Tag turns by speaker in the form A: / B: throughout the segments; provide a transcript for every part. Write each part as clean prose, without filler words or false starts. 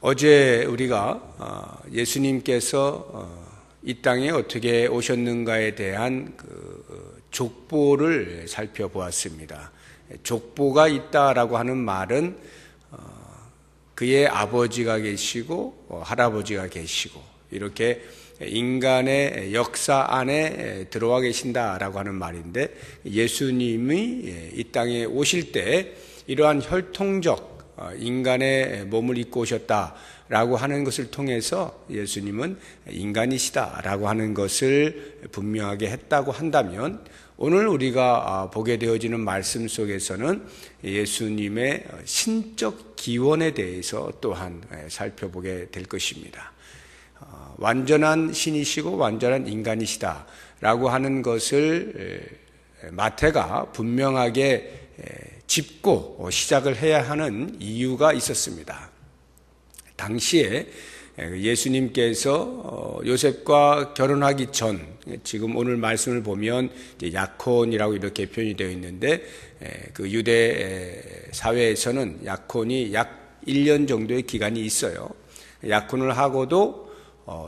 A: 어제 우리가 예수님께서 이 땅에 어떻게 오셨는가에 대한 족보를 살펴보았습니다. 족보가 있다라고 하는 말은 그의 아버지가 계시고 할아버지가 계시고 이렇게 인간의 역사 안에 들어와 계신다라고 하는 말인데, 예수님이 이 땅에 오실 때 이러한 혈통적 인간의 몸을 입고 오셨다라고 하는 것을 통해서 예수님은 인간이시다라고 하는 것을 분명하게 했다고 한다면, 오늘 우리가 보게 되어지는 말씀 속에서는 예수님의 신적 기원에 대해서 또한 살펴보게 될 것입니다. 완전한 신이시고 완전한 인간이시다라고 하는 것을 마태가 분명하게 짚고 시작을 해야 하는 이유가 있었습니다. 당시에 예수님께서 요셉과 결혼하기 전, 지금 오늘 말씀을 보면 약혼이라고 이렇게 표현이 되어 있는데, 그 유대 사회에서는 약혼이 약 1년 정도의 기간이 있어요. 약혼을 하고도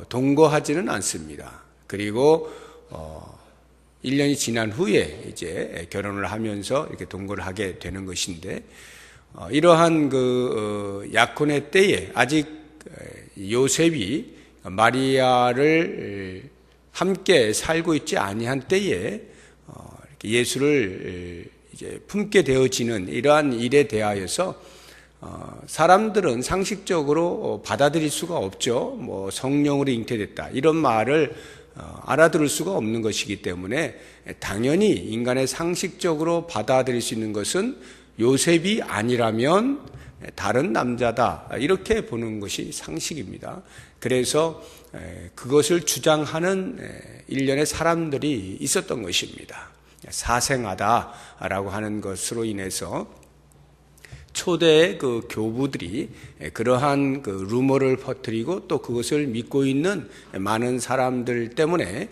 A: 동거하지는 않습니다. 그리고 1년이 지난 후에 이제 결혼을 하면서 이렇게 동거를 하게 되는 것인데, 이러한 약혼의 때에 아직 요셉이 마리아를 함께 살고 있지 아니한 때에 예수를 이제 품게 되어지는 이러한 일에 대하여서 사람들은 상식적으로 받아들일 수가 없죠. 성령으로 잉태됐다 이런 말을 알아들을 수가 없는 것이기 때문에, 당연히 인간의 상식적으로 받아들일 수 있는 것은 요셉이 아니라면 다른 남자다 이렇게 보는 것이 상식입니다. 그래서 그것을 주장하는 일련의 사람들이 있었던 것입니다. 사생아다라고 하는 것으로 인해서 초대 교부들이 그러한 루머를 퍼뜨리고 또 그것을 믿고 있는 많은 사람들 때문에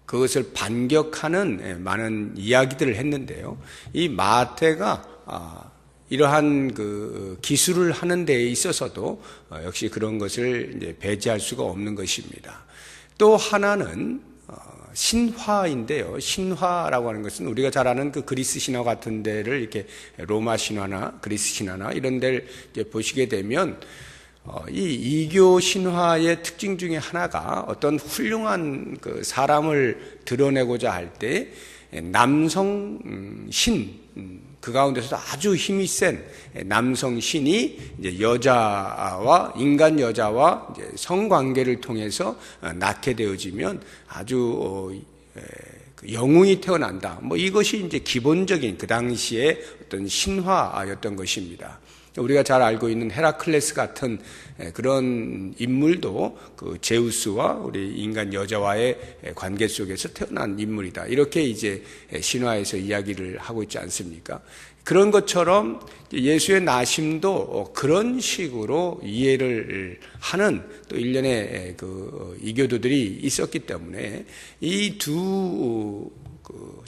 A: 그것을 반격하는 많은 이야기들을 했는데요. 이 마태가 이러한 기술을 하는 데에 있어서도 역시 그런 것을 이제 배제할 수가 없는 것입니다. 또 하나는 신화인데요. 신화라고 하는 것은 우리가 잘 아는 그리스 신화 같은 데를 이렇게 로마 신화나 그리스 신화나 이런 데를 이제 보시게 되면 이 이교 신화의 특징 중에 하나가 어떤 훌륭한 사람을 드러내고자 할 때 남성 신, 그 가운데서도 아주 힘이 센 남성 신이 이제 여자와 인간 여자와 이제 성관계를 통해서 낳게 되어지면 아주 영웅이 태어난다. 이것이 이제 기본적인 그 당시의 어떤 신화였던 것입니다. 우리가 잘 알고 있는 헤라클레스 같은 그런 인물도 제우스와 우리 인간 여자와의 관계 속에서 태어난 인물이다. 이렇게 이제 신화에서 이야기를 하고 있지 않습니까? 그런 것처럼 예수의 나심도 그런 식으로 이해를 하는 또 일련의 이교도들이 있었기 때문에 이 두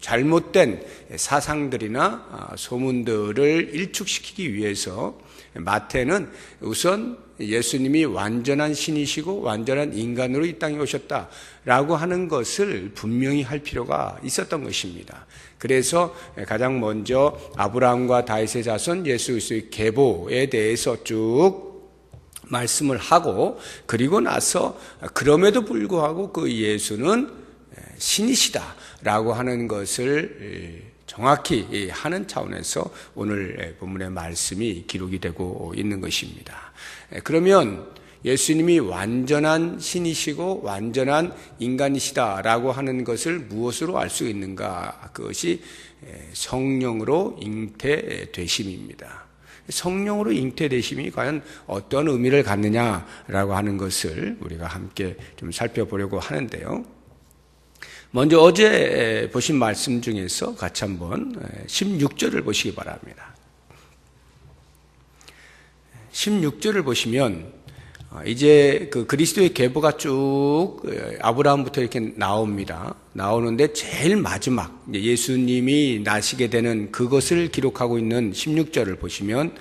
A: 잘못된 사상들이나 소문들을 일축시키기 위해서 마태는 우선 예수님이 완전한 신이시고 완전한 인간으로 이 땅에 오셨다라고 하는 것을 분명히 할 필요가 있었던 것입니다. 그래서 가장 먼저 아브라함과 다윗의 자손 예수 그리스도의 계보에 대해서 쭉 말씀을 하고, 그리고 나서 그럼에도 불구하고 그 예수는 신이시다라고 하는 것을 정확히 하는 차원에서 오늘 본문의 말씀이 기록이 되고 있는 것입니다. 그러면 예수님이 완전한 신이시고 완전한 인간이시다라고 하는 것을 무엇으로 알 수 있는가? 그것이 성령으로 잉태되심입니다. 성령으로 잉태되심이 과연 어떤 의미를 갖느냐라고 하는 것을 우리가 함께 좀 살펴보려고 하는데요. 먼저 어제 보신 말씀 중에서 같이 한번 16절을 보시기 바랍니다. 16절을 보시면 이제 그리스도의 계보가 쭉 아브라함부터 이렇게 나옵니다. 나오는데 제일 마지막 예수님이 나시게 되는 그것을 기록하고 있는 16절을 보시면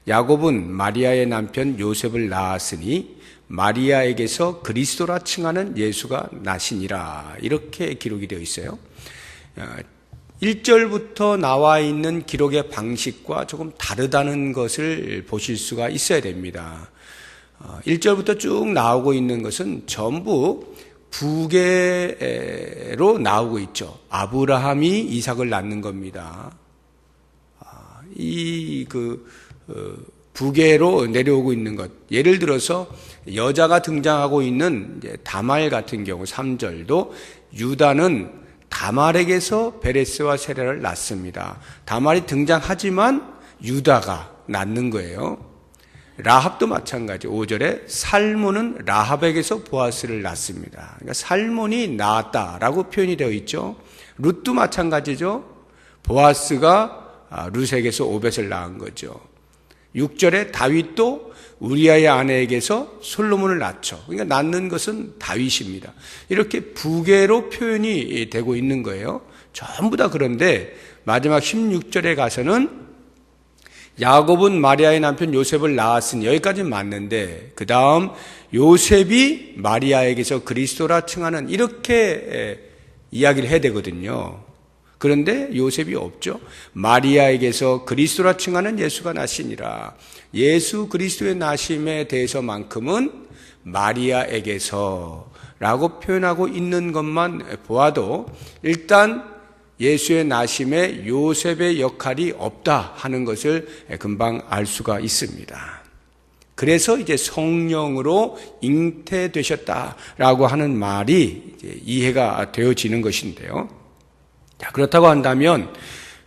A: 야곱은 마리아의 남편 요셉을 낳았으니 마리아에게서 그리스도라 칭하는 예수가 나시니라. 이렇게 기록이 되어 있어요. 1절부터 나와 있는 기록의 방식과 조금 다르다는 것을 보실 수가 있어야 됩니다. 1절부터 쭉 나오고 있는 것은 전부 부계로 나오고 있죠. 아브라함이 이삭을 낳는 겁니다. 부계로 내려오고 있는 것. 예를 들어서 여자가 등장하고 있는 다말 같은 경우 3절도 유다는 다말에게서 베레스와 세라를 낳습니다. 다말이 등장하지만 유다가 낳는 거예요. 라합도 마찬가지. 5절에 살몬은 라합에게서 보아스를 낳습니다. 그러니까 살몬이 낳았다라고 표현이 되어 있죠. 룻도 마찬가지죠. 보아스가 룻에게서 오벳을 낳은 거죠. 6절에 다윗도 우리아의 아내에게서 솔로몬을 낳죠. 그러니까 낳는 것은 다윗입니다. 이렇게 부계로 표현이 되고 있는 거예요. 전부 다. 그런데 마지막 16절에 가서는 야곱은 마리아의 남편 요셉을 낳았으니, 여기까지는 맞는데 그 다음 요셉이 마리아에게서 그리스도라 칭하는, 이렇게 이야기를 해야 되거든요. 그런데 요셉이 없죠. 마리아에게서 그리스도라 칭하는 예수가 나시니라. 예수 그리스도의 나심에 대해서만큼은 마리아에게서 라고 표현하고 있는 것만 보아도 일단 예수의 나심에 요셉의 역할이 없다 하는 것을 금방 알 수가 있습니다. 그래서 이제 성령으로 잉태되셨다라고 하는 말이 이제 이해가 되어지는 것인데요. 자, 그렇다고 한다면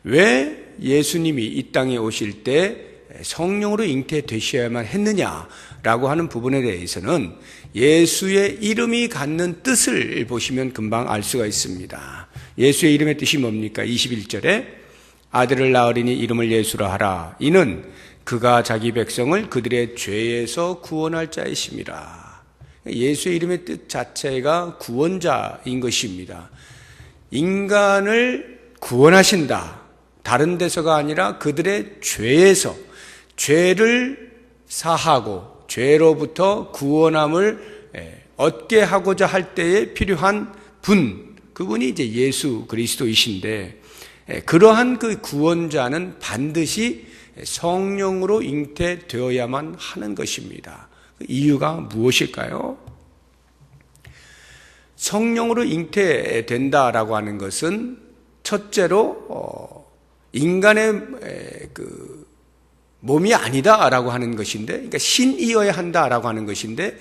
A: 왜 예수님이 이 땅에 오실 때 성령으로 잉태되셔야만 했느냐라고 하는 부분에 대해서는 예수의 이름이 갖는 뜻을 보시면 금방 알 수가 있습니다. 예수의 이름의 뜻이 뭡니까? 21절에 아들을 낳으리니 이름을 예수라 하라. 이는 그가 자기 백성을 그들의 죄에서 구원할 자이심이라. 예수의 이름의 뜻 자체가 구원자인 것입니다. 인간을 구원하신다. 다른 데서가 아니라 그들의 죄에서, 죄를 사하고 죄로부터 구원함을 얻게 하고자 할 때에 필요한 분, 그분이 이제 예수 그리스도이신데, 그러한 그 구원자는 반드시 성령으로 잉태되어야만 하는 것입니다. 그 이유가 무엇일까요? 성령으로 잉태된다라고 하는 것은 첫째로 인간의 그 몸이 아니다라고 하는 것인데, 그러니까 신이어야 한다라고 하는 것인데,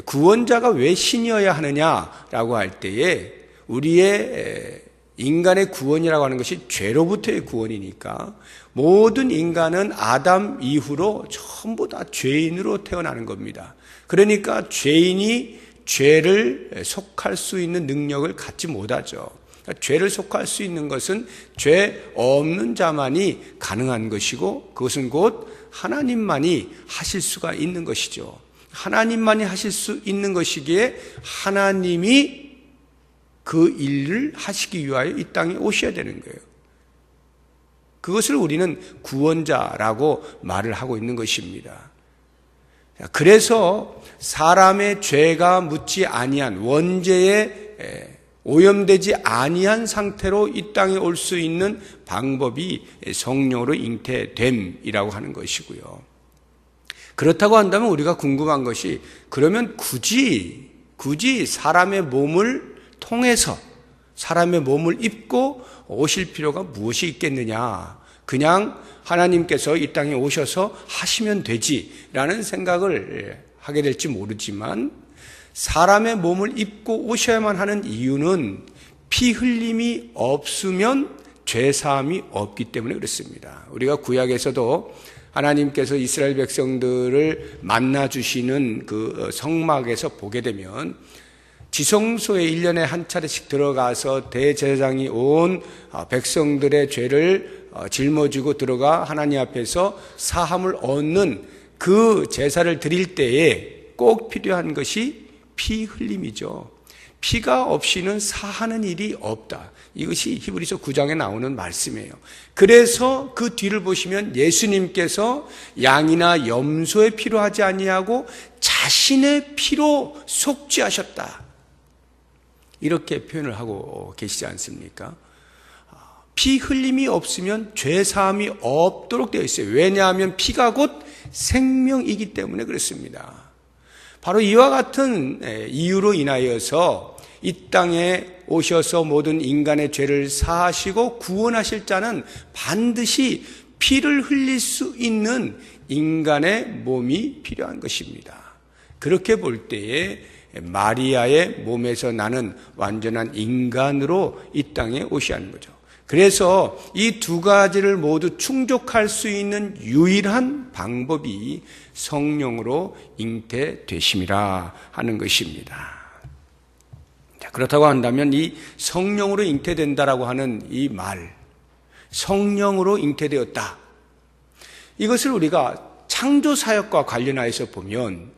A: 구원자가 왜 신이어야 하느냐라고 할 때에 우리의 인간의 구원이라고 하는 것이 죄로부터의 구원이니까 모든 인간은 아담 이후로 전부 다 죄인으로 태어나는 겁니다. 그러니까 죄인이 죄를 속할 수 있는 능력을 갖지 못하죠. 그러니까 죄를 속할 수 있는 것은 죄 없는 자만이 가능한 것이고, 그것은 곧 하나님만이 하실 수가 있는 것이죠. 하나님만이 하실 수 있는 것이기에 하나님이 그 일을 하시기 위하여 이 땅에 오셔야 되는 거예요. 그것을 우리는 구원자라고 말을 하고 있는 것입니다. 그래서 사람의 죄가 묻지 아니한, 원죄에 오염되지 아니한 상태로 이 땅에 올 수 있는 방법이 성령으로 잉태됨이라고 하는 것이고요. 그렇다고 한다면 우리가 궁금한 것이, 그러면 굳이 사람의 몸을 통해서 사람의 몸을 입고 오실 필요가 무엇이 있겠느냐. 그냥 하나님께서 이 땅에 오셔서 하시면 되지라는 생각을 하게 될지 모르지만, 사람의 몸을 입고 오셔야만 하는 이유는 피 흘림이 없으면 죄사함이 없기 때문에 그렇습니다. 우리가 구약에서도 하나님께서 이스라엘 백성들을 만나주시는 그 성막에서 보게 되면 지성소에 1년에 한 차례씩 들어가서 대제사장이 온 백성들의 죄를 짊어지고 들어가 하나님 앞에서 사함을 얻는 그 제사를 드릴 때에 꼭 필요한 것이 피 흘림이죠. 피가 없이는 사하는 일이 없다. 이것이 히브리서 9장에 나오는 말씀이에요. 그래서 그 뒤를 보시면 예수님께서 양이나 염소의 피로 하지 아니하고 자신의 피로 속죄하셨다. 이렇게 표현을 하고 계시지 않습니까? 피 흘림이 없으면 죄 사함이 없도록 되어 있어요. 왜냐하면 피가 곧 생명이기 때문에 그렇습니다. 바로 이와 같은 이유로 인하여서 이 땅에 오셔서 모든 인간의 죄를 사하시고 구원하실 자는 반드시 피를 흘릴 수 있는 인간의 몸이 필요한 것입니다. 그렇게 볼 때에 마리아의 몸에서 나는 완전한 인간으로 이 땅에 오셔야 하는 거죠. 그래서 이 두 가지를 모두 충족할 수 있는 유일한 방법이 성령으로 잉태되심이라 하는 것입니다. 그렇다고 한다면 이 성령으로 잉태된다라고 하는 이 말, 성령으로 잉태되었다. 이것을 우리가 창조 사역과 관련하여서 보면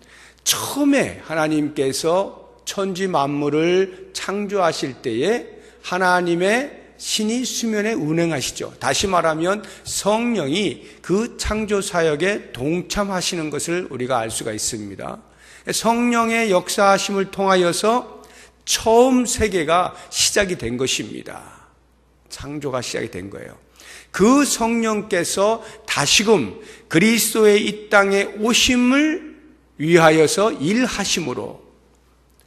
A: 처음에 하나님께서 천지 만물을 창조하실 때에 하나님의 신이 수면에 운행하시죠. 다시 말하면 성령이 그 창조 사역에 동참하시는 것을 우리가 알 수가 있습니다. 성령의 역사하심을 통하여서 처음 세계가 시작이 된 것입니다. 창조가 시작이 된 거예요. 그 성령께서 다시금 그리스도의 이 땅에 오심을 위하여서 일하심으로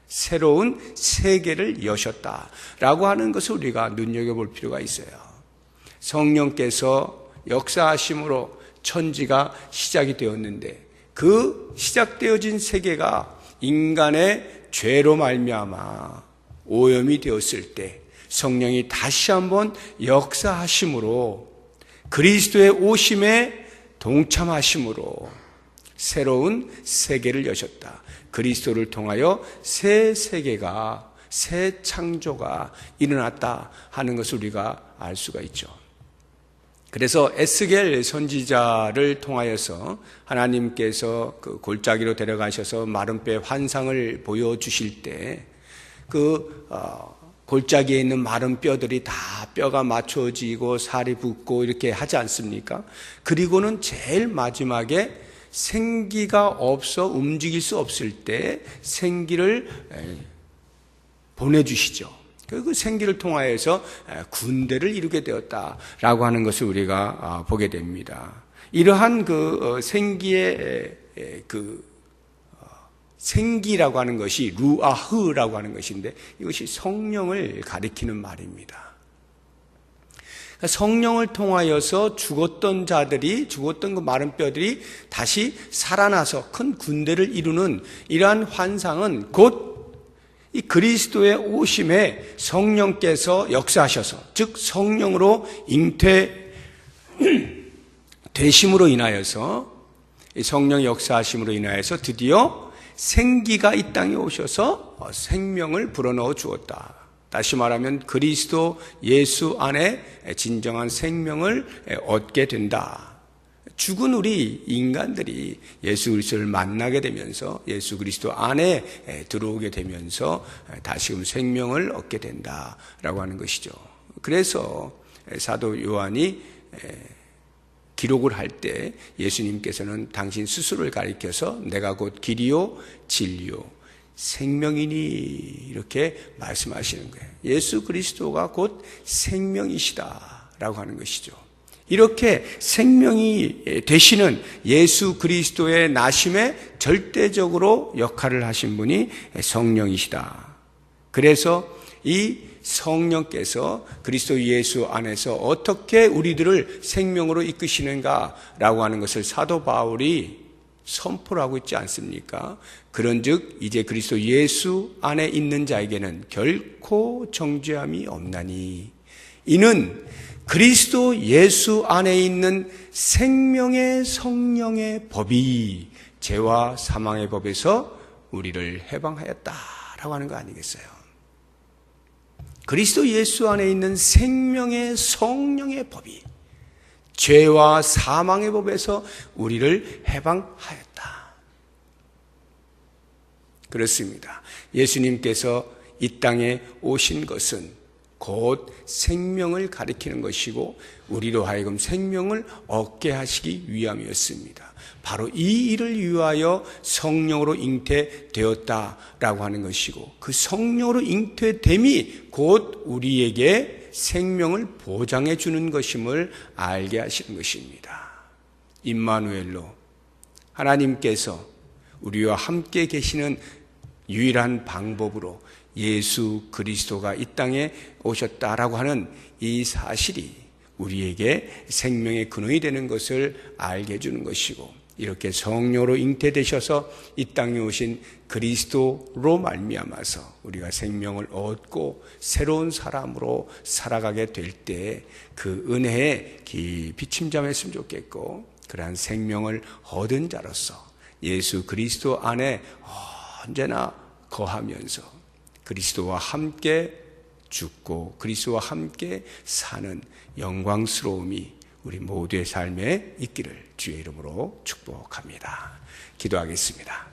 A: 새로운 세계를 여셨다라고 하는 것을 우리가 눈여겨볼 필요가 있어요. 성령께서 역사하심으로 천지가 시작이 되었는데 그 시작되어진 세계가 인간의 죄로 말미암아 오염이 되었을 때 성령이 다시 한번 역사하심으로 그리스도의 오심에 동참하심으로 새로운 세계를 여셨다. 그리스도를 통하여 새 세계가, 새 창조가 일어났다 하는 것을 우리가 알 수가 있죠. 그래서 에스겔 선지자를 통하여서 하나님께서 그 골짜기로 데려가셔서 마른 뼈의 환상을 보여주실 때 그 골짜기에 있는 마른 뼈들이 다 뼈가 맞춰지고 살이 붙고 이렇게 하지 않습니까? 그리고는 제일 마지막에 생기가 없어 움직일 수 없을 때 생기를 보내주시죠. 그 생기를 통하여서 군대를 이루게 되었다라고 하는 것을 우리가 보게 됩니다. 이러한 그 생기의 생기라고 하는 것이 루아흐라고 하는 것인데 이것이 성령을 가리키는 말입니다. 성령을 통하여서 죽었던 자들이, 죽었던 그 마른 뼈들이 다시 살아나서 큰 군대를 이루는 이러한 환상은 곧 이 그리스도의 오심에 성령께서 역사하셔서, 즉 성령으로 잉태되심으로 인하여서, 이 성령 역사하심으로 인하여서 드디어 생기가 이 땅에 오셔서 생명을 불어넣어 주었다. 다시 말하면 그리스도 예수 안에 진정한 생명을 얻게 된다. 죽은 우리 인간들이 예수 그리스도를 만나게 되면서 예수 그리스도 안에 들어오게 되면서 다시금 생명을 얻게 된다라고 하는 것이죠. 그래서 사도 요한이 기록을 할 때 예수님께서는 당신 스스로를 가리켜서 내가 곧 길이요 진리요 생명이니 이렇게 말씀하시는 거예요. 예수 그리스도가 곧 생명이시다라고 하는 것이죠. 이렇게 생명이 되시는 예수 그리스도의 나심에 절대적으로 역할을 하신 분이 성령이시다. 그래서 이 성령께서 그리스도 예수 안에서 어떻게 우리들을 생명으로 이끄시는가라고 하는 것을 사도 바울이 선포를 하고 있지 않습니까? 그런즉 이제 그리스도 예수 안에 있는 자에게는 결코 정죄함이 없나니 이는 그리스도 예수 안에 있는 생명의 성령의 법이 죄와 사망의 법에서 우리를 해방하였다라고 하는 거 아니겠어요? 그리스도 예수 안에 있는 생명의 성령의 법이 죄와 사망의 법에서 우리를 해방하였다. 그렇습니다. 예수님께서 이 땅에 오신 것은 곧 생명을 가리키는 것이고 우리로 하여금 생명을 얻게 하시기 위함이었습니다. 바로 이 일을 위하여 성령으로 잉태되었다라고 하는 것이고 그 성령으로 잉태됨이 곧 우리에게 생명을 보장해 주는 것임을 알게 하시는 것입니다. 임마누엘로 하나님께서 우리와 함께 계시는 유일한 방법으로 예수 그리스도가 이 땅에 오셨다라고 하는 이 사실이 우리에게 생명의 근원이 되는 것을 알게 해주는 것이고 이렇게 성령으로 잉태되셔서 이 땅에 오신 그리스도로 말미암아서 우리가 생명을 얻고 새로운 사람으로 살아가게 될 때 그 은혜에 깊이 침잠했으면 좋겠고 그러한 생명을 얻은 자로서 예수 그리스도 안에 언제나 거하면서 그리스도와 함께 죽고 그리스도와 함께 사는 영광스러움이 우리 모두의 삶에 있기를 주의 이름으로 축복합니다. 기도하겠습니다.